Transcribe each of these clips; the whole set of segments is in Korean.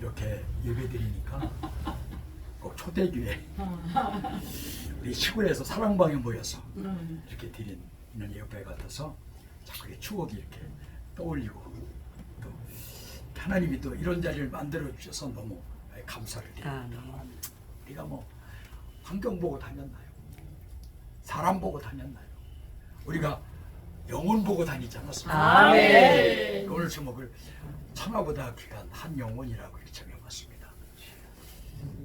이렇게 예배드리니까 꼭 초대교회 우리 시골에서 사랑방에 모여서 이렇게 드리는 예배 같아서 자꾸 추억이 이렇게 떠올리고 또 하나님이 또 이런 자리를 만들어 주셔서 너무 감사를 드립니다. 우리가 뭐 환경 보고 다녔나요? 사람 보고 다녔나요? 우리가 영혼 보고 다니지 않았습니까? 아멘. 오늘 제목을 천하보다 귀한 한 영혼이라고 이렇게 정해봤습니다.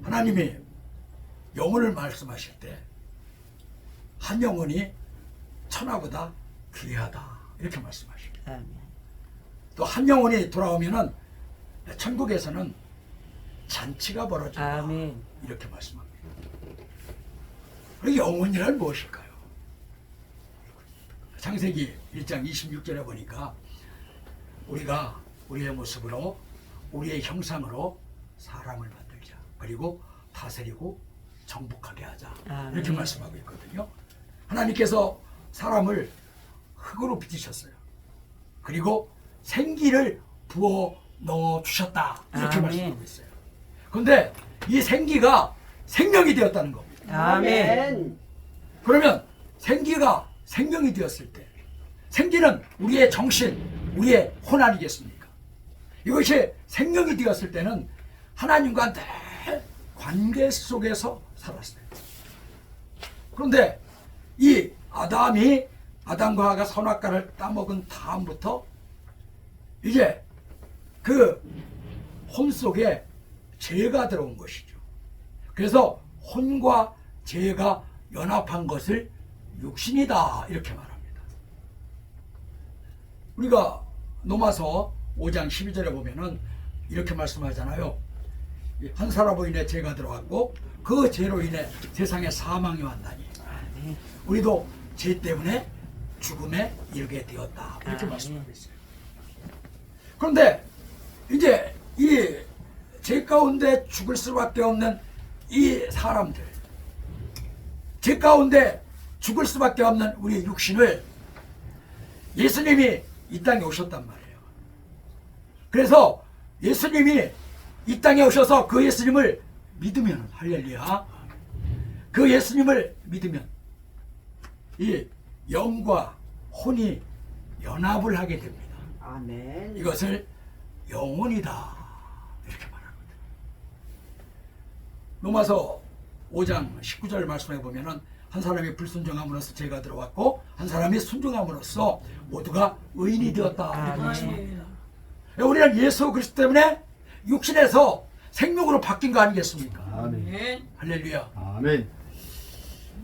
하나님이 영혼을 말씀하실 때 한 영혼이 천하보다 귀하다 이렇게 말씀하십니다. 또 한 영혼이 돌아오면은 천국에서는 잔치가 벌어진다 아멘. 이렇게 말씀합니다. 그리고 영혼이란 무엇일까요? 창세기 1장 26절에 보니까 우리가 우리의 모습으로 우리의 형상으로 사람을 만들자. 그리고 다스리고 정복하게 하자. 아멘. 이렇게 말씀하고 있거든요. 하나님께서 사람을 흙으로 빚으셨어요. 그리고 생기를 부어 넣어 주셨다. 이렇게 아멘. 말씀하고 있어요. 그런데 이 생기가 생명이 되었다는 겁니다. 아멘. 그러면 생기가 생명이 되었을 때 생기는 우리의 정신, 우리의 혼 아니겠습니까? 이것이 생명이 되었을 때는 하나님과 늘 관계 속에서 살았어요. 그런데 이 아담과 하가 선악과를 따먹은 다음부터 이제 그 혼 속에 죄가 들어온 것이죠. 그래서 혼과 죄가 연합한 것을 육신이다 이렇게 말합니다. 우리가 로마서 5장 12절에 보면은 이렇게 말씀하잖아요. 한 사람으로 인해 죄가 들어왔고 그 죄로 인해 세상에 사망이 왔나니 우리도 죄 때문에 죽음에 이르게 되었다 이렇게 말씀하고 있어요. 그런데 이제 이 죄 가운데 죽을 수밖에 없는 이 사람들, 죄 가운데 죽을 수밖에 없는 우리 육신을 예수님이 이 땅에 오셨단 말이에요. 그래서 예수님이 이 땅에 오셔서 그 예수님을 믿으면, 할렐루야, 그 예수님을 믿으면 이 영과 혼이 연합을 하게 됩니다. 아멘. 이것을 영혼이다 이렇게 말하거든요. 로마서 5장 19절 말씀해 보면은 한 사람이 불순종함으로써 죄가 들어왔고 한 사람이 순종함으로써 모두가 의인이 되었다 이렇게 말씀합니다. 우리는 예수 그리스도 때문에 육신에서 생명으로 바뀐 거 아니겠습니까? 아멘. 할렐루야. 아멘.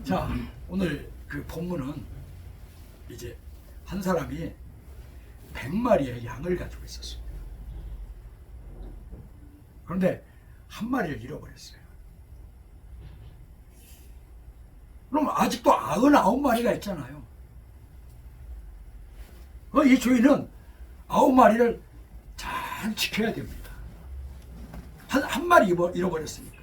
자, 오늘 그 본문은 이제 한 사람이 100마리의 양을 가지고 있었습니다. 그런데 한 마리를 잃어버렸어요. 그럼 아직도 99마리가 있잖아요. 이 주인은 9마리를 잘 지켜야 됩니다. 한 마리 잃어버렸으니까.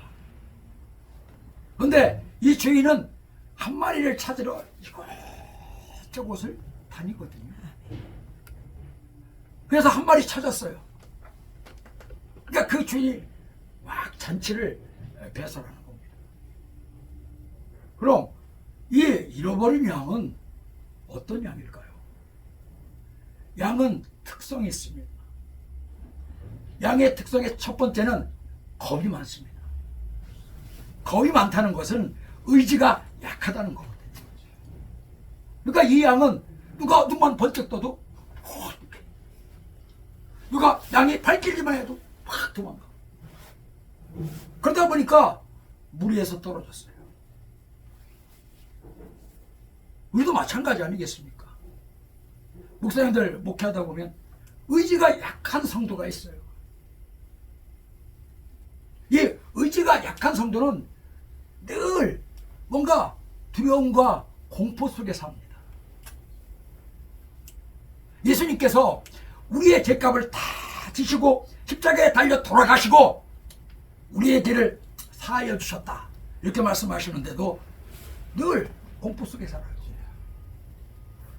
그런데 이 주인은 한 마리를 찾으러 이곳저곳을 다니거든요. 그래서 한 마리 찾았어요. 그러니까 그 주인이 막 잔치를 배설하는 겁니다. 그럼 이 잃어버린 양은 어떤 양일까요? 양은 특성이 있습니다. 양의 특성의 첫 번째는 겁이 많습니다. 겁이 많다는 것은 의지가 약하다는 거거든요. 그러니까 이 양은 누가 눈만 번쩍 떠도 이렇게. 누가 양이 발길기만 해도 확 도망가. 그러다 보니까 무리에서 떨어졌어요. 우리도 마찬가지 아니겠습니까? 목사님들 목회하다 보면 의지가 약한 성도가 있어요. 이 의지가 약한 성도는 늘 뭔가 두려움과 공포 속에 삽니다. 예수님께서 우리의 죄값을 다 지시고 십자가에 달려 돌아가시고 우리의 죄를 사하여 주셨다 이렇게 말씀하시는데도 늘 공포 속에 살아요.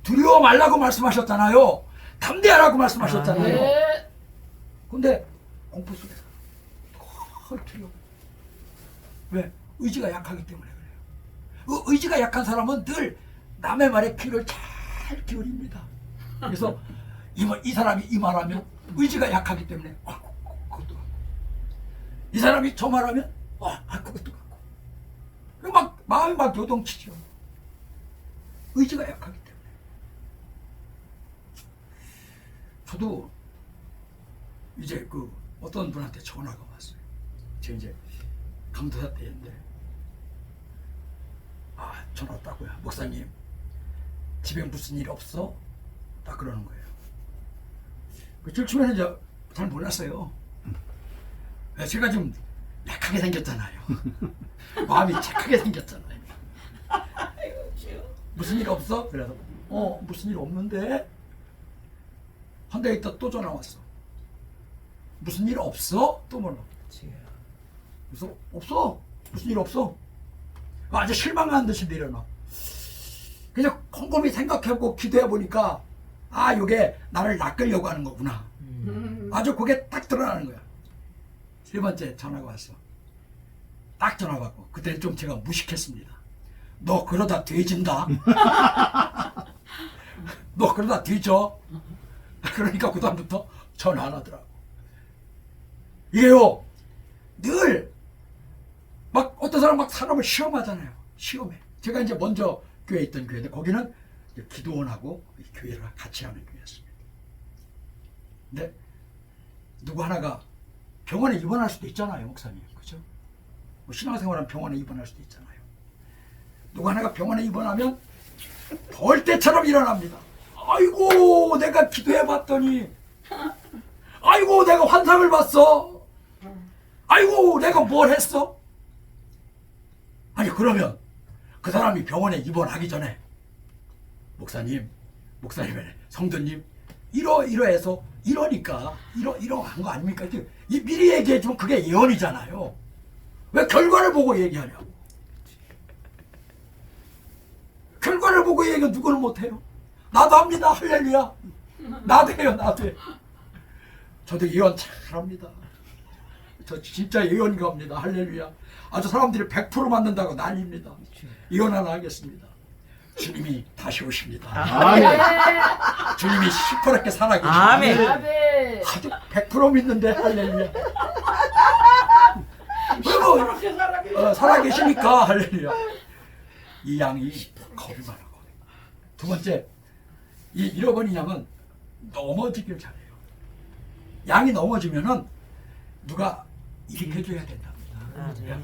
두려워 말라고 말씀하셨잖아요. 담대하라고 말씀하셨잖아요. 근데 공포 속에 살아요. 헐트려. 왜? 의지가 약하기 때문에 그래요. 의지가 약한 사람은 늘 남의 말에 귀를 잘 기울입니다. 그래서 이 사람이 이 말하면 의지가 약하기 때문에 그것도 같고, 이 사람이 저 말하면 그것도 같고, 막 마음이 막 요동치죠. 의지가 약하기 때문에. 저도 이제 그 어떤 분한테 전화가 왔어요. 제가 이제 강도사 때인데, 전화 왔다고요. 목사님, 집에 무슨 일 없어? 딱 그러는 거예요. 그 처음에는 이제 잘 몰랐어요. 제가 좀 약하게 생겼잖아요. 마음이 착하게 생겼잖아요. 무슨 일 없어? 그래서 무슨 일 없는데? 한 달 있다 또 전화 왔어. 무슨 일 없어? 또 뭐라. 그래서 없어. 무슨 일 없어. 아주 실망한 듯이 내려놔. 그냥 곰곰이 생각해보고 기도해보니까 요게 나를 낚으려고 하는 거구나. 아주 그게 딱 드러나는 거야. 세 번째 전화가 왔어. 딱 전화 받고 그때는 좀 제가 무식했습니다. 너 그러다 뒤진다. 너 그러다 뒤져. 그러니까 그 다음부터 전화 안 하더라고. 이게요, 늘 막 어떤 사람 막 사람을 시험하잖아요. 시험해. 제가 이제 먼저 교회에 있던 교회인데 거기는 기도원하고 교회를 같이 하는 교회였습니다. 근데 누구 하나가 병원에 입원할 수도 있잖아요, 목사님. 그죠? 뭐 신앙생활은 병원에 입원할 수도 있잖아요. 누구 하나가 병원에 입원하면 벌떼처럼 일어납니다. 아이고, 내가 기도해봤더니, 아이고, 내가 환상을 봤어. 아이고, 내가 뭘 했어? 아니, 그러면 그 사람이 병원에 입원하기 전에 목사님, 성도님, 이러해서 이러니까 이러한 거 아닙니까? 이 미리 얘기해 주면 그게 예언이잖아요. 왜 결과를 보고 얘기하냐고. 결과를 보고 얘기하면 누구는 못해요. 나도 합니다. 할렐루야. 나도 해요. 나도 해. 저도 예언 잘합니다. 저 진짜 예언가 합니다. 할렐루야. 아주 사람들이 100% 맞는다고 난립니다. 예언 하나 하겠습니다. 주님이 다시 오십니다. 아멘. 주님이 시퍼렇게 살아계십니다. 아멘. 아주 100% 믿는데 할렐루야. 그리고 살아계시니까 할렐루야. 이 양이 겁이 많아요. 두 번째, 이 잃어버린 양은 넘어지길 잘해요. 양이 넘어지면은 누가 일으켜줘야 된답니다.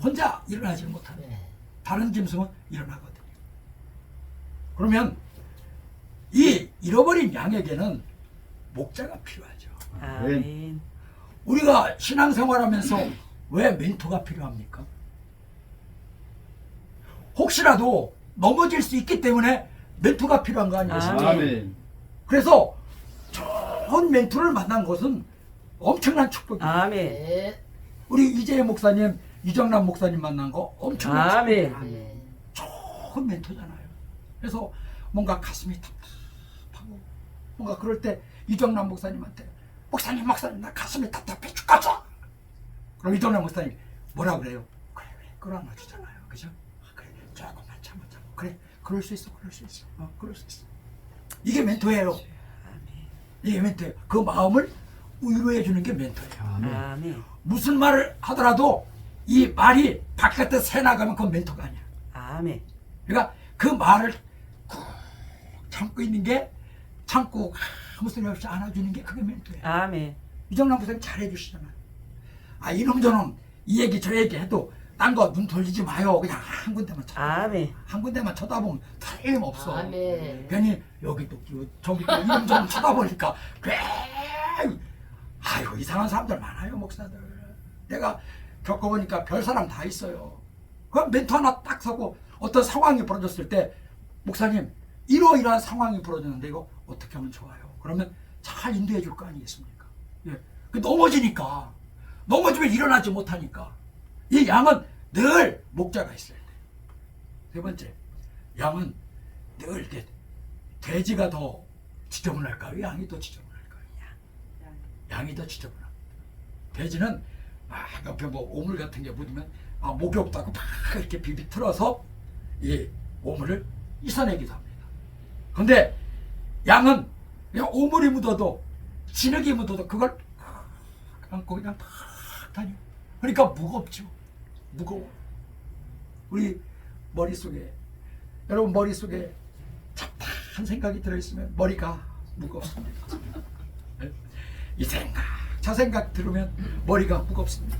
혼자 일어나지 못합니다. 다른 짐승은 일어나거든요. 그러면 이 잃어버린 양에게는 목자가 필요하죠. 아멘. 우리가 신앙생활하면서 왜 멘토가 필요합니까? 혹시라도 넘어질 수 있기 때문에 멘토가 필요한 거 아니겠습니까? 아멘. 그래서 좋은 멘토를 만난 것은 엄청난 축복이에요. 아멘. 우리 이재혜 목사님, 이정남 목사님 만난 거 엄청난 아멘. 축복이에요. 좋은 멘토잖아요. 그래서 뭔가 가슴이 답답하고 뭔가 그럴 때 이정남 목사님한테 목사님 나 가슴이 답답해 죽겠어. 그럼 이정남 목사님 뭐라 그래요? 그래 끌어안아주잖아요. 그죠? 그래 조금만 참아. 그래 그럴 수 있어. 그럴 수 있어. 이게 멘토예요. 이게 멘토예요. 그 마음을 위로해 주는 게 멘토예요. 아멘. 무슨 말을 하더라도 이 말이 바깥에 새 나가면 그건 멘토가 아니야. 아멘. 그러니까 그 말을 꾹 참고 있는 게 참고 아무 소리 없이 안아주는 게 그게 멘토예요. 아멘. 이정남 목사님 잘해주시잖아요. 이놈 저놈 이 얘기 저 얘기 해도 딴 거 눈 돌리지 마요. 그냥 한 군데만 아멘. 한 군데만 쳐다보면 틀림없어. 아멘. 괜히 여기도 저기도 이놈 저놈 쳐다보니까 괜히 이상한 사람들 많아요. 목사들. 내가 겪어보니까 별 사람 다 있어요. 그 멘토 하나 딱 서고 어떤 상황이 벌어졌을 때 목사님 이러이러한 상황이 벌어졌는데 이거 어떻게 하면 좋아요? 그러면 잘 인도해 줄 거 아니겠습니까? 예. 넘어지면 일어나지 못하니까 이 양은 늘 목자가 있어야 돼. 세 번째, 양은 늘 이렇게 돼지가 더 지저분할까요? 양이 더 지저분할까요? 양이 더 지저분합니다. 돼지는 옆에 뭐 오물 같은 게 묻으면 목이 없다고 막 이렇게 비비 틀어서 이 오물을 이어내기도 합니다. 근데 양은 그냥 오물이 묻어도 진흙이 묻어도 그걸 안고 그냥 탁 다녀. 그러니까 무겁죠. 무거워. 우리 머릿속에, 여러분 머릿속에 잡다한 생각이 들어있으면 머리가 무겁습니다. 이 생각 저 생각 들으면 머리가 무겁습니다.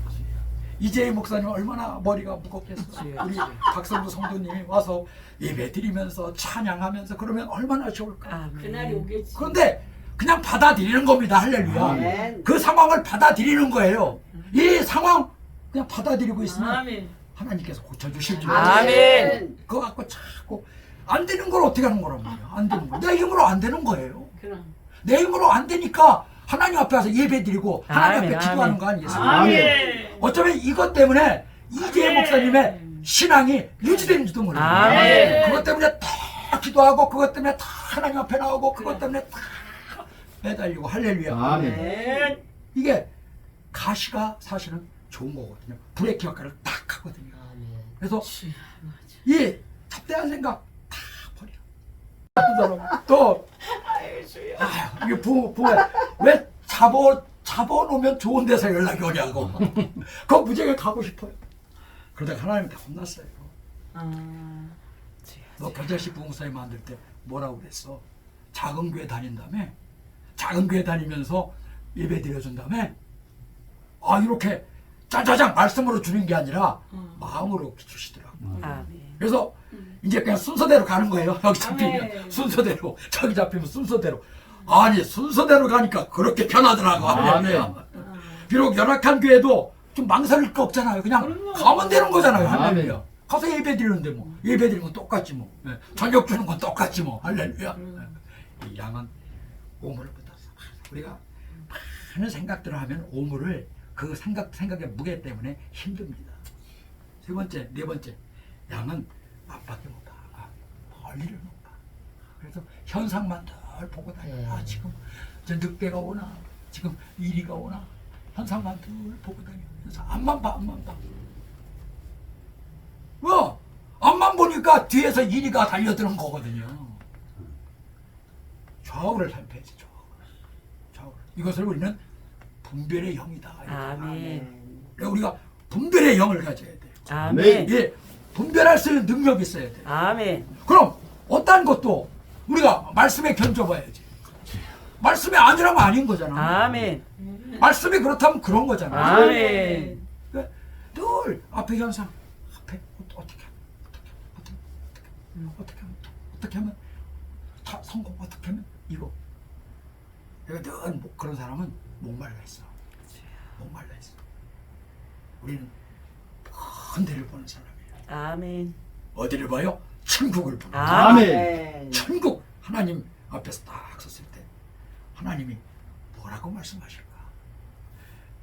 이재희 목사님 얼마나 머리가 무겁겠어요. 우리 박성도 성도님이 와서 예배 드리면서 찬양하면서 그러면 얼마나 좋을까. 그날이 오겠지. 그런데 그냥 받아들이는 겁니다. 할렐루야. 아멘. 그 상황을 받아들이는 거예요. 이 상황 그냥 받아들이고 있으면 아멘. 하나님께서 고쳐주실 줄. 아멘. 그거 갖고 자꾸 안 되는 걸 어떻게 하는 거란 말이야. 안 되는 거. 내 힘으로 안 되는 거예요. 그럼. 내 힘으로 안 되니까 하나님 앞에 와서 예배 드리고 하나님 앞에 아멘, 기도하는 아멘. 거 아니겠습니까? 아멘. 어쩌면 이것 때문에 이재희 목사님의 신앙이 유지되는지도 몰라요. 아멘. 그것 때문에 다 기도하고 그것 때문에 다 하나님 앞에 나오고 그것 때문에 다 매달리고 할렐루야. 아멘. 이게 가시가 사실은 좋은 거거든요. 브레이크 역할을 딱 하거든요. 그래서 이 잡대한 생각 다 버려. 또 이게 부모야 왜 잡아놓으면 좋은 데서 연락이 오냐고. 그거 무지하게 가고 싶어요. 그러다가 하나님한테 혼났어요. 너 겨자씨 부흥사에 만들 때 뭐라고 그랬어? 작은 교회 다닌다며? 작은 교회 다니면서 예배 드려준다며? 이렇게 짜자장 말씀으로 주는 게 아니라 마음으로 주시더라고. 아멘. 그래서 이제 그냥 순서대로 가는 거예요. 여기 잡히면 아멘. 순서대로, 저기 잡히면 순서대로. 아니 순서대로 가니까 그렇게 변하더라고. 아멘. 비록 연약한 교회도 좀 망설일 거 없잖아요. 그냥 가면 되는 거잖아요. 할렐루야. 가서 예배 드리는데 뭐 예배 드리는 건 똑같지 뭐. 저녁 주는 건 똑같지 뭐. 할렐루야. 이 양은 오물을 붙었어. 우리가 많은 생각들을 하면 오물을 그 생각의 무게 때문에 힘듭니다. 세 번째, 네 번째, 양은 앞밖에 못 봐. 멀리를 못 봐. 그래서 현상만 늘 보고 다녀. 지금 저 늑대가 오나, 지금 이리가 오나, 현상만 늘 보고 다녀. 그래서 앞만 봐, 앞만 봐. 앞만 보니까 뒤에서 이리가 달려드는 거거든요. 좌우를 살펴야지, 좌우. 이것을 우리는 분별의 영이다. 아멘. 그러니까 우리가 분별의 영을 가져야 돼요. 아멘. 예, 분별할 수 있는 능력이 있어야 돼요. 아멘. 그럼 어떤 것도 우리가 말씀에 견뎌봐야지. 말씀이 아니라면 아닌 거잖아. 아멘. 말씀이 그렇다면 그런 거잖아. 아멘. 그러니까 늘 앞에 현상, 앞에 어떻게 하면 성공, 어떻게 하면 이거. 그러니까 늘 그런 사람은 목말라 있어. 목말라 있어. 우리는 먼 데를 보는 사람이에요. 아멘. 어디를 봐요? 천국을 보는 사람. 아멘. 천국. 하나님 앞에서 딱 섰을 때 하나님이 뭐라고 말씀하실까?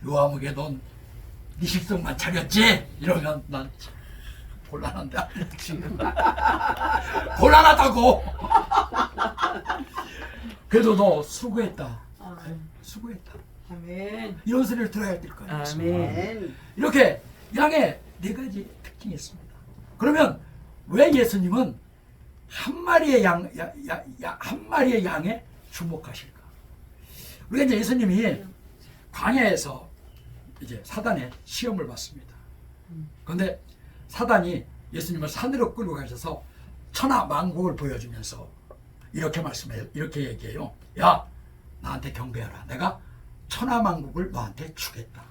요아무게 넌 네 식성만 차렸지? 이러면 난 참 곤란한데 지금 곤란하다고. 그래도 너 수고했다. 수고했다. 아멘. 이런 소리를 들어야 될 거 아니에요. 아멘. 이렇게 양의 네 가지 특징이 있습니다. 그러면 왜 예수님은 한 마리의 한 마리의 양에 주목하실까? 우리가 이제 예수님이 광야에서 이제 사단의 시험을 받습니다. 그런데 사단이 예수님을 산으로 끌고 가셔서 천하 만국을 보여주면서 이렇게 말씀해요. 이렇게 얘기해요. 야, 나한테 경배하라. 내가 천하 만국을 너한테 주겠다.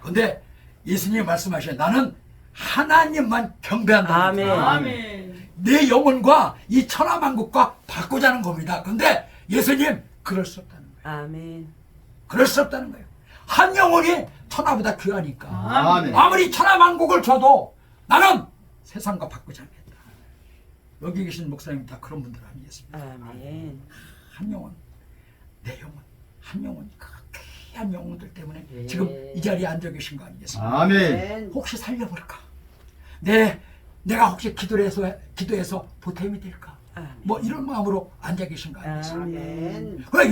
그런데 예수님이 말씀하셔요. 나는 하나님만 경배한다. 아멘. 아멘. 내 영혼과 이 천하 만국과 바꾸자는 겁니다. 그런데 예수님 그럴 수 없다는 거예요. 아멘. 그럴 수 없다는 거예요. 한 영혼이 천하보다 귀하니까. 아멘. 아무리 천하 만국을 줘도 나는 세상과 바꾸지 않겠다. 여기 계신 목사님 다 그런 분들 아니겠습니까? 아멘. 한 영혼, 내 영혼, 한 영혼이 그 귀한 영혼들 때문에 예. 지금 이 자리에 앉아 계신 거 아니겠습니까? 아멘. 혹시 살려볼까? 내가 혹시 기도해서 보탬이 될까? 아멘. 뭐 이런 마음으로 앉아 계신 거 아니겠습니까? 아멘. 그래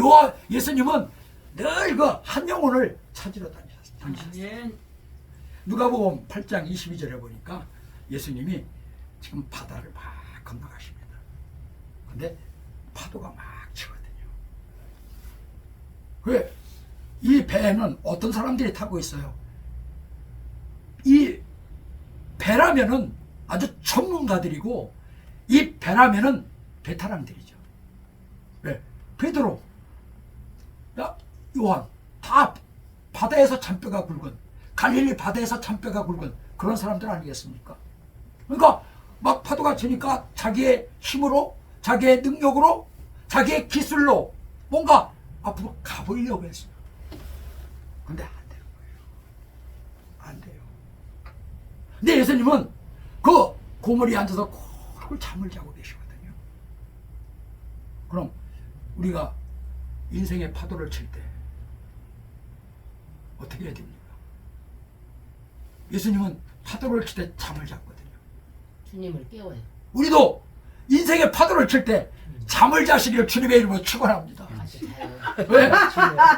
예수님은 늘 그 한 영혼을 찾으러 다니셨어요. 아멘. 누가복음 8장 22절에 보니까 예수님이 지금 바다를 막 건너가십니다. 근데 파도가 막 치거든요. 왜? 이 배에는 어떤 사람들이 타고 있어요? 이 배라면은 아주 전문가들이고, 이 배라면은 베테랑들이죠. 왜? 베드로, 요한, 다 바다에서 잔뼈가 굵은, 갈릴리 바다에서 잔뼈가 굵은 그런 사람들 아니겠습니까? 그러니까 막 파도가 치니까 자기의 힘으로, 자기의 능력으로, 자기의 기술로 뭔가 앞으로 가보려고 했어요. 근데 안 되는 거예요. 안 돼요. 근데 예수님은 그 고물에 앉아서 콜콜 잠을 자고 계시거든요. 그럼 우리가 인생의 파도를 칠 때 어떻게 해야 됩니까? 예수님은 파도를 칠 때 잠을 잤거든요. 주님을 깨워요. 우리도 인생의 파도를 칠 때 잠을 자시기를 주님의 이름으로 축원합니다. 같이 자요. 왜?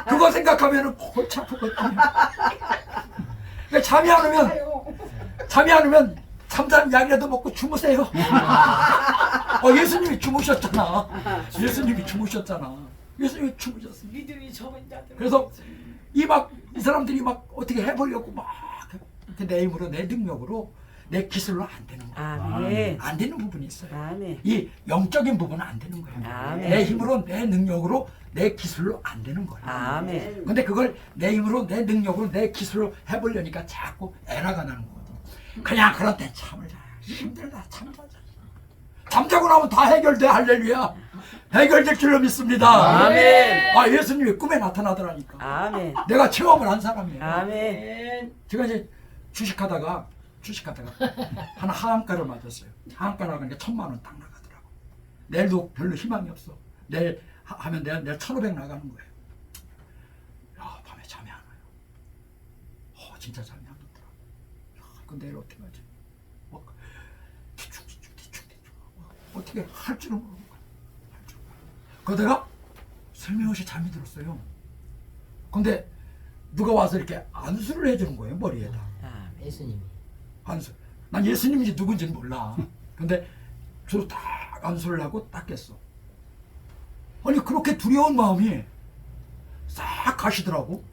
그거 생각하면 골치 아프거든요. 그러니까 잠이 안 오면 잠자는 약이라도 먹고 주무세요. 예수님이 주무셨잖아. 예수님이 주무셨잖아. 예수님이 주무셨어. 믿음이 적은 자들. 그래서 이 사람들이 막 어떻게 해보려고 막 이렇게 내 힘으로, 내 능력으로, 내 기술로 안 되는 거예요. 아멘. 안 되는 부분이 있어요. 아멘. 이 영적인 부분은 안 되는 거예요. 아멘. 내 힘으로, 내 능력으로, 내 기술로 안 되는 거예요. 아멘. 근데 그걸 내 힘으로, 내 능력으로, 내 기술로 해보려니까 자꾸 에러가 나는 거거든요. 그냥 그럴 때 잠을 자요. 힘들다, 잠자자. 잠자고 나면 다 해결돼. 할렐루야. 해결될 줄로 믿습니다. 아멘. 예수님이 꿈에 나타나더라니까. 아멘. 내가 체험을 한 사람이에요. 아멘. 제가 이제 주식하다가 하나 하한가를 맞았어요. 하한가 나가니까 1,000만 원 딱 나가더라고. 내일도 별로 희망이 없어. 내일 하면 내일 1,500 나가는 거예요. 야, 밤에 잠이 안 와요. 진짜 잠이 안 오더라고. 이거 내일 어떻게 하지? 막 대충 어떻게 할 줄은 모르는 거야. 그러다가 슬며시 잠이 들었어요. 근데 누가 와서 이렇게 안수를 해주는 거예요, 머리에다. 예수님이. 안수. 난 예수님인지 누군지는 몰라. 근데 저로 딱 안수를 하고 딱 깼어. 아니 그렇게 두려운 마음이 싹 가시더라고.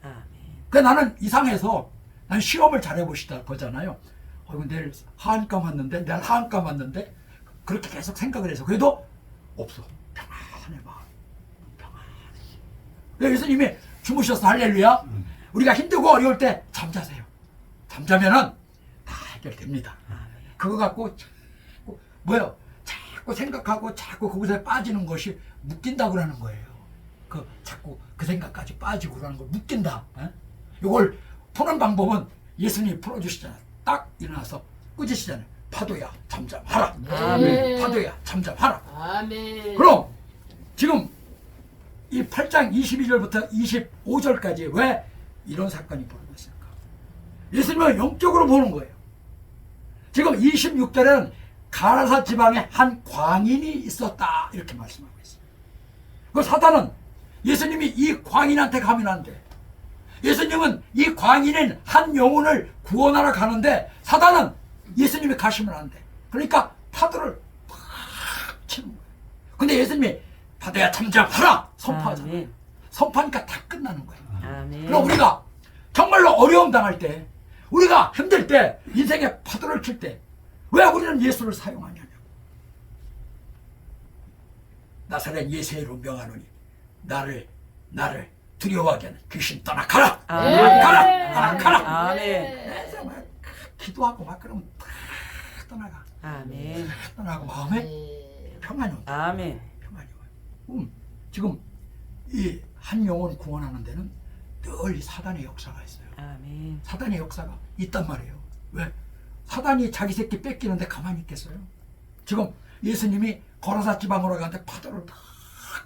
그 나는 이상해서 난 시험을 잘해보시다 거잖아요. 내일 하한가 맞는데, 내일 하한가 맞는데 그렇게 계속 생각을 해서 그래도 없어. 평안해 마음. 평안해. 예수님이 주무셨어. 할렐루야. 우리가 힘들고 어려울 때 잠자세요. 잠자면은 다 해결됩니다. 그거 갖고 자꾸 생각하고 자꾸 그곳에 빠지는 것이 묶인다고 그러는 거예요. 자꾸 그 생각까지 빠지고 그러는 걸 묶인다. 이걸 푸는 방법은 예수님이 풀어주시잖아요. 딱 일어나서 꾸짖으시잖아요. 파도야 잠잠하라. 아멘. 파도야 잠잠하라. 아멘. 그럼 지금 이 8장 22절부터 25절까지 왜 이런 사건이 벌어졌을까? 예수님은 영적으로 보는 거예요. 지금 26절에는 가라사 지방에 한 광인이 있었다 이렇게 말씀하고 있어요. 그 사단은 예수님이 이 광인한테 가면 안 돼. 예수님은 이 광인인 한 영혼을 구원하러 가는데 사단은 예수님이 가시면 안 돼. 그러니까 파도를 팍 치는 거예요. 근데 예수님이 파도야 잠잠하라 선포하잖아요. 아멘. 선포하니까 다 끝나는 거예요. 아멘. 그럼 우리가 정말로 어려움 당할 때, 우리가 힘들 때, 인생의 파도를 칠 때 왜 우리는 예수를 사용하냐고. 나사렛 예수로 명하노니 나를 두려워하게 하는 귀신 떠나가라. 아멘. 떠나가라. 아멘. 그래서 막 기도하고 막 그러면 다 떠나가. 아멘. 떠나고 마음에 네. 평안이 온다. 아멘. 평안이 와요. 지금 이 한 영혼 구원하는 데는 늘 이 사단의 역사가 있어요. 아멘. 사단의 역사가 있단 말이에요. 왜? 사단이 자기 새끼 뺏기는데 가만히 있겠어요? 지금 예수님이 거라사 지방으로 가는데 파도를 다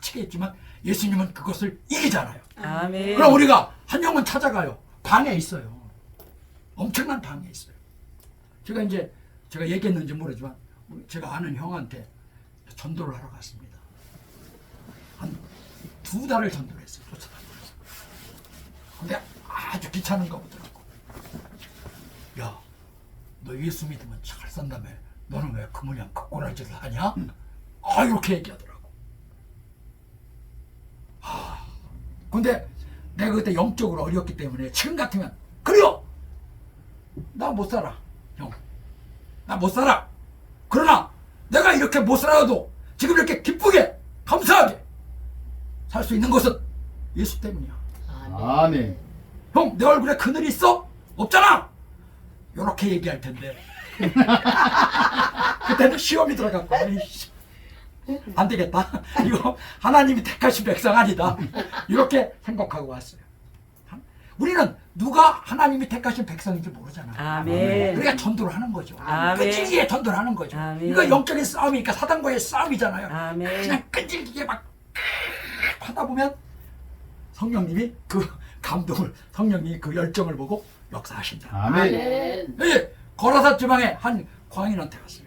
치겠지만 예수님은 그것을 이기잖아요. 아멘. 그럼 우리가 한 영혼 찾아가요. 방에 있어요. 엄청난 방에 있어요. 제가 얘기했는지 모르지만 제가 아는 형한테 전도를 하러 갔습니다. 한 2달을 전도를 했어요. 쫓아다니면서. 근데 아주 귀찮은가 보더라고. 야, 너 예수 믿으면 잘 산다며. 너는 왜 그 모양 그 꼬라지를 하냐? 아, 이렇게 얘기하더라고. 근데 내가 그때 영적으로 어렸기 때문에 지금 같으면 그래요. 나 못 살아, 형. 나 못 살아. 그러나 내가 이렇게 못 살아도 지금 이렇게 기쁘게 감사하게 살 수 있는 것은 예수 때문이야. 아멘. 형, 내 얼굴에 그늘이 있어? 없잖아. 요렇게 얘기할 텐데 그때는 시험이 들어갔고, 에이씨, 안 되겠다. 이거 하나님이 택하신 백성 아니다. 이렇게 생각하고 왔어요. 우리는 누가 하나님이 택하신 백성인지 모르잖아요. 아멘. 우리가 전도를 하는 거죠. 아멘. 끈질기게 전도를 하는 거죠. 아멘. 이거 영적인 싸움이니까 사단과의 싸움이잖아요. 아멘. 그냥 끈질기게 막 하다 보면 성령님이 그 감동을, 성령님이 그 열정을 보고 역사하신다. 아멘. 예, 거라사 지방에 한 광인한테 갔어요.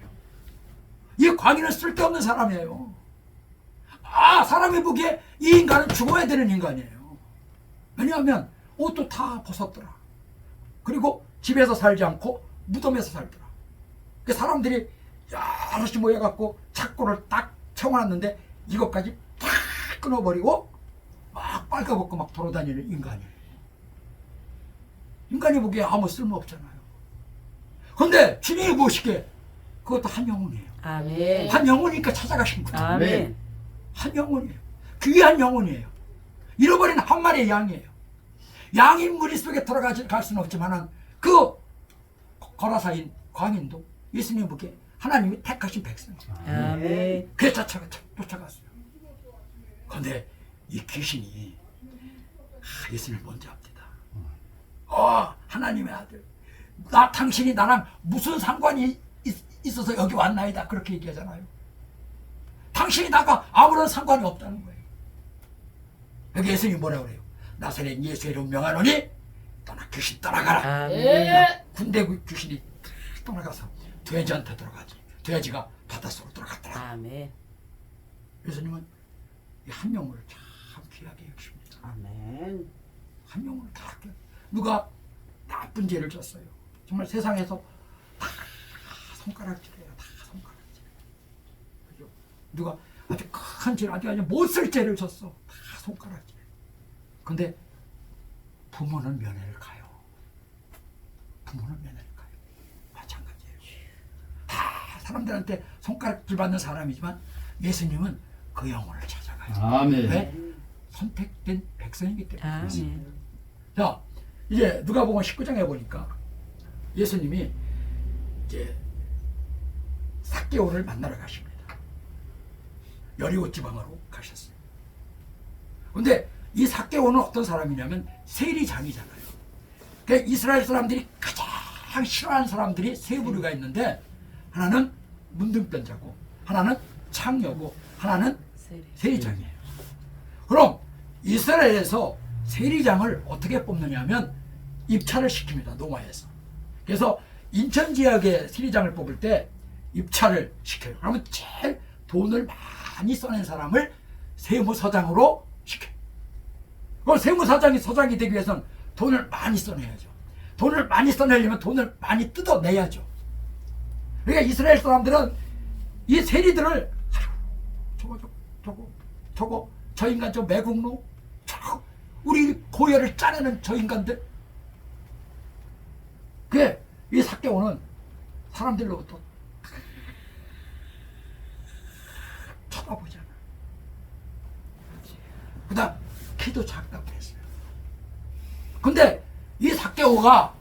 이 광인은 쓸데없는 사람이에요. 사람이 보기에 이 인간은 죽어야 되는 인간이에요. 왜냐하면 옷도 다 벗었더라. 그리고 집에서 살지 않고 무덤에서 살더라. 그 사람들이 여럿이 모여갖고 착고를 딱 채워놨는데 이것까지 팍 끊어버리고 막 빨가벗고 막 돌아다니는 인간이에요. 인간이 보기에 아무 쓸모 없잖아요. 근데 주님이 보시기에 그것도 한 영혼이에요. 아멘. 한 영혼이니까 찾아가신 거예요. 아멘. 한 영혼이에요. 귀한 영혼이에요. 잃어버린 한 마리의 양이에요. 양이 무리 속에 갈 수는 없지만 그 거라사인 광인도 예수님 보기에 하나님이 택하신 백성이에요. 아멘. 그래 쫓아갔어요. 그런데 이 귀신이 예수님을 먼저 합니다. 하나님의 아들, 당신이 나랑 무슨 상관이 있어서 여기 왔나이다, 그렇게 얘기하잖아요. 당신이 나가 아무런 상관이 없다는 거예요. 여기 예수님이 뭐라 그래요? 나사렛 예수의 이름 명하노니 떠나, 귀신 떠나가라. 아멘. 군대 귀신이 떠나가서 돼지한테 들어가지. 돼지가 바닷속으로 들어갔더라. 아멘. 예수님은 이 한 영혼을 참 귀하게 여기십니다. 아멘. 한 영혼을 다 누가 나쁜 죄를 졌어요. 정말 세상에서 다 손가락질해요. 다 손가락질. 그죠? 누가 아주 큰 죄를, 아주 못쓸 죄를 졌어. 다 손가락질. 근데 부모는 면회를 가요. 부모는 면회를 가요. 마찬가지예요. 다 사람들한테 손가락질 받는 사람이지만 예수님은 그 영혼을 찾아가요. 아멘. 왜? 선택된 백성이기 때문에. 아멘. 자, 이제 누가복음 19장에 보니까 예수님이 이제 삭개오를 만나러 가십니다. 여리고 지방으로 가셨어요. 근데 이 삭개오는 어떤 사람이냐면 세리장이잖아요. 그러니까 이스라엘 사람들이 가장 싫어하는 사람들이 세 부류가 있는데, 하나는 문둥병자고, 하나는 창녀고, 하나는 세리장이에요. 그럼 이스라엘에서 세리장을 어떻게 뽑느냐 하면 입찰을 시킵니다. 노마에서. 그래서 인천 지역의 세리장을 뽑을 때 입찰을 시켜요. 그러면 제일 돈을 많이 써낸 사람을 세무서장으로 시켜요. 그럼 세무서장이 서장이 되기 위해서는 돈을 많이 써내야죠. 돈을 많이 써내려면 돈을 많이 뜯어내야죠. 그러니까 이스라엘 사람들은 이 세리들을 저거 저 인간 저 매국노, 우리 고열을 짜내는 저 인간들. 그게 이 삭개오는 사람들로부터 쳐다보잖아. 그다음 키도 작다고 했어요. 근데 이 삭개오가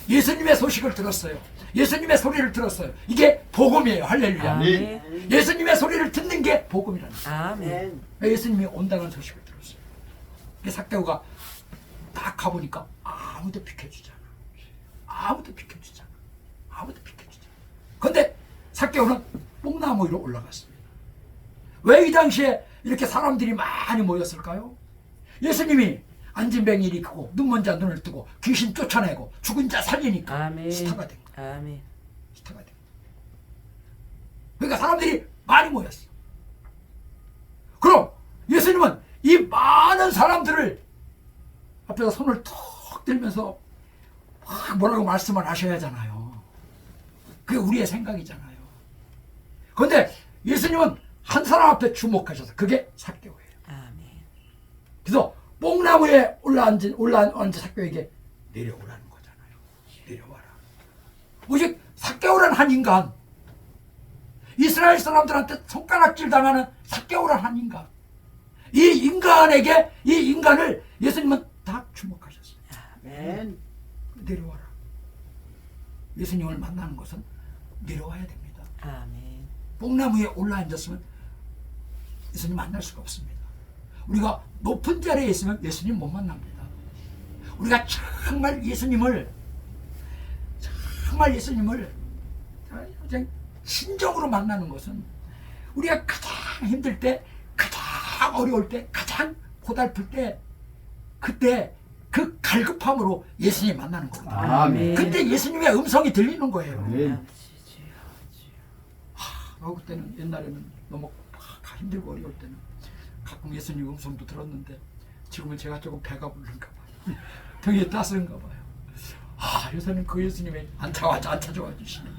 예수님의 소식을 들었어요. 예수님의 소리를 들었어요. 이게 복음이에요. 할렐루야. 아멘. 예수님의 소리를 듣는 게 복음이라는 거예요. 아멘. 예수님이 온다는 소식을 들었어요. 삭개오가 딱 가보니까 아무도 비켜주잖아. 아무도 비켜주잖아. 아무도 비켜주잖아. 근데 삭개오는 뽕나무 위로 올라갔습니다. 왜 이 당시에 이렇게 사람들이 많이 모였을까요? 예수님이 앉은 뱅이 일으키고 눈먼 자 눈을 뜨고 귀신 쫓아내고 죽은 자 살리니까 아멘. 스타가 된 거예요. 아멘. 스타가 된 거예요. 그러니까 사람들이 많이 모였어. 그럼 예수님은 이 많은 사람들을 앞에서 손을 턱 들면서 막 뭐라고 말씀을 하셔야 하잖아요. 그게 우리의 생각이잖아요. 그런데 예수님은 한 사람 앞에 주목하셔서 그게 삭개오예요. 아멘. 그래서 뽕나무에 올라앉은 삭개오에게 내려오라는 거잖아요. 내려와라. 오직 삭개오란 한 인간, 이스라엘 사람들한테 손가락질 당하는 삭개오란 한 인간, 이 인간을 예수님은 다 주목하셨어요. 아멘. 내려와라. 예수님을 만나는 것은 내려와야 됩니다. 아멘. 뽕나무에 올라앉았으면 예수님 만날 수가 없습니다. 우리가 높은 자리에 있으면 예수님 못 만납니다. 우리가 정말 예수님을 그냥 신정으로 만나는 것은 우리가 가장 힘들 때, 가장 어려울 때, 가장 고달플 때, 그때 그 갈급함으로 예수님 만나는 겁니다. 아멘. 그때 예수님의 음성이 들리는 거예요. 아멘. 그때는 옛날에는 너무 힘들고 어려울 때는 가끔 예수님 음성도 들었는데 지금은 제가 조금 배가 부른가 봐요. 등이 따스른가 봐요. 요새는 그 예수님이 안 찾아와 주시네.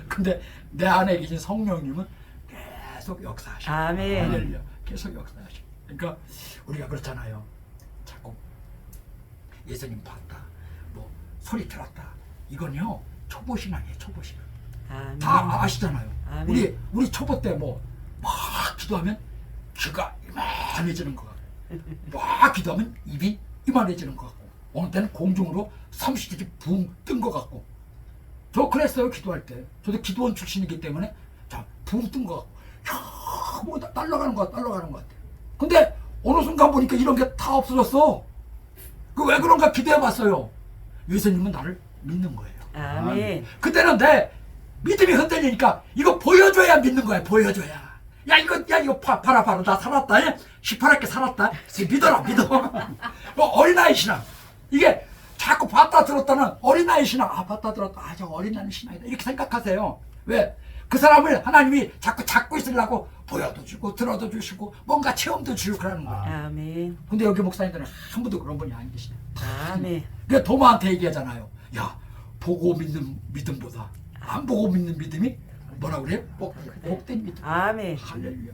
근데 내 안에 계신 성령님은 계속 역사하시고 아멘. 할렐루야. 계속 역사하시고. 그러니까 우리가 그렇잖아요. 자꾸 예수님 봤다, 뭐 소리 들었다. 이건요 초보신앙이에요. 초보신앙. 아멘. 다 아시잖아요. 아멘. 우리 초보 때 뭐 막 기도하면 귀가 이만해지는 것 같고, 막 기도하면 입이 이만해지는 것 같고, 어느 때는 공중으로 30cm 붕 뜬 것 같고. 저 그랬어요. 기도할 때. 저도 기도원 출신이기 때문에 붕 뜬 것 같고, 뭐 날아가는 것 같아. 근데 어느 순간 보니까 이런 게 다 없어졌어. 그 왜 그런가 기도해봤어요. 예수님은 나를 믿는 거예요. 아멘. 그때는 내 믿음이 흔들리니까 이거 보여줘야 믿는 거야. 보여줘야. 이거 봐라. 나 살았다. 예? 시퍼렇게 살았다. 믿어라. 어린아이 신앙. 이게 자꾸 봤다 들었다는 어린아이 신앙. 봤다 들었다. 저 어린아이 신앙이다. 이렇게 생각하세요. 왜? 그 사람을 하나님이 자꾸 잡고 있으려고 보여도 주고 들어도 주시고 뭔가 체험도 주고 그러는 거야. 아멘. 근데 여기 목사님들은 한 분도 그런 분이 안 계시네. 아멘. 그 도마한테 얘기하잖아요. 야, 보고 믿는 믿음보다 안 보고 믿는 믿음이 뭐라 그래요? 복된 믿음. 아멘. 할렐루야.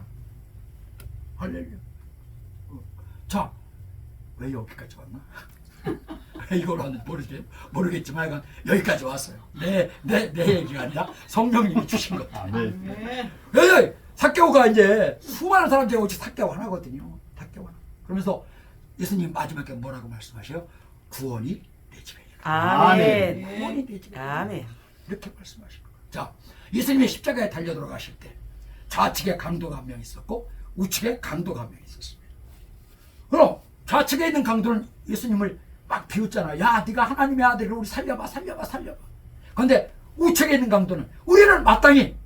자, 왜 여기까지 왔나? 이걸 왔는지 모르겠지만 하여간 여기까지 왔어요. 내 얘기가 아니라 성령님이 주신 것. 아멘. 삭개오가 이제 수많은 사람들이 오직 삭개오 하나거든요. 삭개오 하나. 그러면서 예수님 마지막에 뭐라고 말씀하셔요? 구원이 내 집에 있다. 아멘. 구원이 내 집에 있다. 아멘. 이렇게 말씀하신 거예요. 자, 예수님이 십자가에 달려 들어가실 때 좌측에 강도가 한 명 있었고 우측에 강도가 한 명 있었습니다. 그럼 좌측에 있는 강도는 예수님을 막 비웃잖아. 야, 네가 하나님의 아들을 우리 살려봐. 그런데 우측에 있는 강도는 우리는 마땅히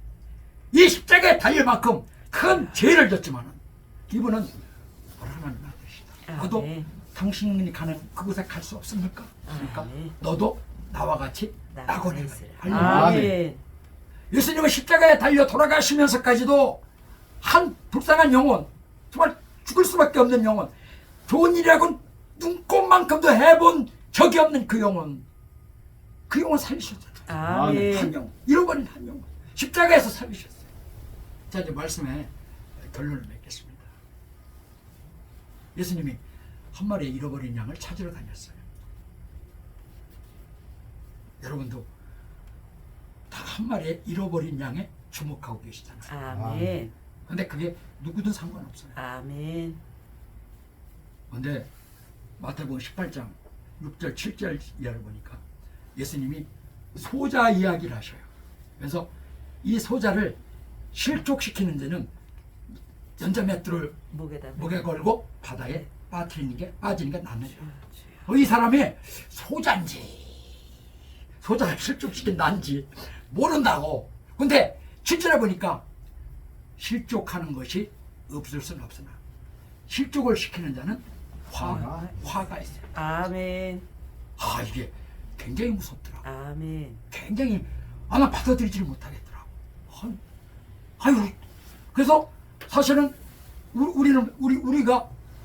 이 십자가에 달릴 만큼 큰 죄를 졌지만은 이분은 하나님 아들이시다. 너도 아멘. 당신이 가는 그곳에 갈 수 없습니까? 그러니까 너도 나와 같이 낙원에 가야. 아멘. 예수님은 십자가에 달려 돌아가시면서까지도 한 불쌍한 영혼, 정말 죽을 수밖에 없는 영혼, 좋은 일이라고는 눈꼽만큼도 해본 적이 없는 그 영혼 살리셨잖아요. 아멘. 한 영혼, 잃어버린 한 영혼, 십자가에서 살리셨어요. 자, 이제 말씀에 결론을 맺겠습니다. 예수님이 한 마리의 잃어버린 양을 찾으러 다녔어요. 여러분도 다 한 마리의 잃어버린 양에 주목하고 계시잖아요. 아멘. 근데 그게 누구든 상관없어요. 아멘. 근데 마태복음 18장 6절 7절 이하를 보니까 예수님이 소자 이야기를 하셔요. 그래서 이 소자를 실족시키는 데는 연자맷돌을 목에 걸고 바다에 빠지는 게 낫느냐. 이 사람이 소자를 실족시킨 난지 모른다고. 근데 실제로 보니까 실족하는 것이 없을 수는 없으나 실족을 시키는 자는 화가 있어요. 아멘. 이게 굉장히 무섭더라. 아멘. 굉장히 나 받아들이지를 못하겠더라고. 그래서 사실은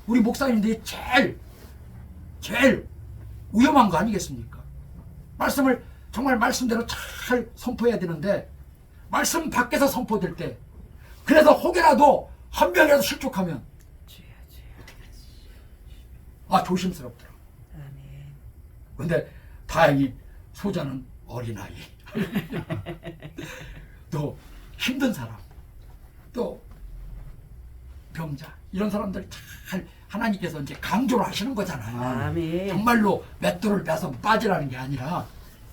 우리 목사님들이 제일 위험한 거 아니겠습니까? 말씀을 정말 말씀대로 잘 선포해야 되는데 말씀 밖에서 선포될 때 그래서 혹여라도 한 명이라도 실족하면 주여 주여. 아 조심스럽더라. 아멘. 근데 다행히 소자는 어린아이 또 힘든 사람 또 병자 이런 사람들 잘 하나님께서 이제 강조를 하시는 거잖아요. 아멘. 정말로 맷돌을 빼서 빠지라는 게 아니라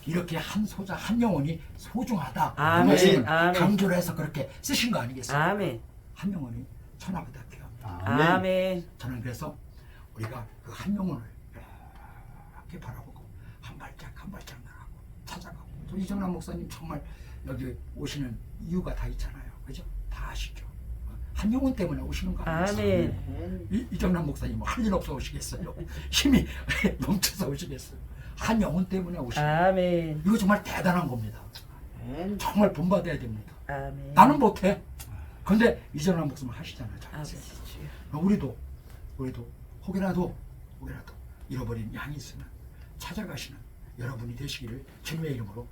이렇게 한 소자 한 영혼이 소중하다. 그 아멘. 말씀을 아멘. 강조를 해서 그렇게 쓰신 거 아니겠어요? 아멘. 한 영혼이 천하보다 귀합니다. 아멘. 저는 그래서 우리가 그 한 영혼을 이렇게 바라보고 한 발짝 한 발짝 나가고 찾아가고 또 이정남 목사님 정말 여기 오시는 이유가 다 있잖아요. 그죠? 다 아시죠? 한 영혼 때문에 오시는 거 아니겠어요? 아멘. 이정남 목사님 할 일 없어 오시겠어요? 힘이 넘쳐서 오시겠어요? 한 영혼 때문에 오시는 거예요. 아멘. 이거 정말 대단한 겁니다. 아멘. 정말 본받아야 됩니다. 아멘. 나는 못해. 근데 이정남 목사님 하시잖아요. 아버지 잘하세요. 주여. 우리도 혹이라도 잃어버린 양이 있으면 찾아가시는 여러분이 되시기를 주님의 이름으로